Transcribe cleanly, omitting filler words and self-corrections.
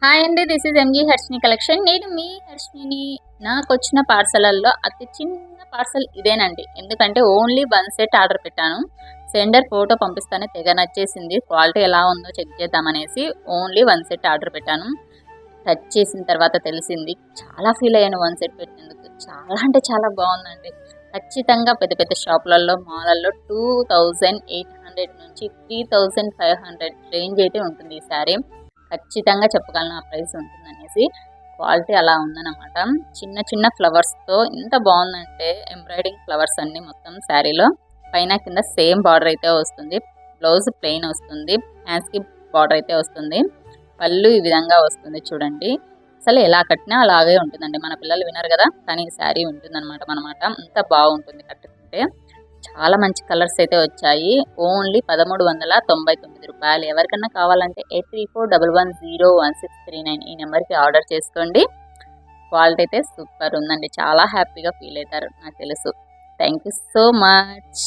Hi అండి, this is MG Harshini collection. నేను మీ హర్షిని. నాకు వచ్చిన పార్సలల్లో అతి చిన్న పార్సల్ ఇదేనండి. ఎందుకంటే ఓన్లీ 1 సెట్ ఆర్డర్ పెట్టాను. సెండర్ ఫోటో పంపిస్తానే తెగ నచ్చేసింది. క్వాలిటీ ఎలా ఉందో చెక్ చేద్దామనేసి ఓన్లీ 1 సెట్ ఆర్డర్ పెట్టాను. టచ్ చేసిన తర్వాత తెలిసింది, చాలా ఫీల్ అయ్యాను 1 సెట్ పెట్టినందుకు. చాలా అంటే చాలా బాగుందండి. ఖచ్చితంగా పెద్ద పెద్ద షాపులలో, మాలల్లో 2800 నుంచి 3500 రేంజ్ అయితే ఉంటుంది ఈ శారీ. ఖచ్చితంగా చెప్పగలను ఆ ప్రైస్ ఉంటుందనేసి. క్వాలిటీ అలా ఉందన్నమాట. చిన్న చిన్న ఫ్లవర్స్తో ఎంత బాగుందంటే, ఎంబ్రాయిడింగ్ ఫ్లవర్స్ అన్నీ మొత్తం శారీలో పైన కింద సేమ్ బార్డర్ అయితే వస్తుంది. బ్లౌజ్ ప్లెయిన్ వస్తుంది, హ్యాండ్స్కి బార్డర్ అయితే వస్తుంది. పళ్ళు ఈ విధంగా వస్తుంది చూడండి. అసలు ఎలా కట్టినా అలాగే ఉంటుందండి. మన పిల్లలు వినరు కదా, కానీ ఈ శారీ ఉంటుందన్నమాట. అంత బాగుంటుంది కట్టుకుంటే. చాలా మంచి కలర్స్ అయితే వచ్చాయి. ఓన్లీ 1399 రూపాయలు. ఎవరికన్నా కావాలంటే 8341101639 ఈ నెంబర్కి ఆర్డర్ చేసుకోండి. క్వాలిటీ అయితే సూపర్ ఉందండి. చాలా హ్యాపీగా ఫీల్ అవుతారు నాకు తెలుసు. Thank you so much.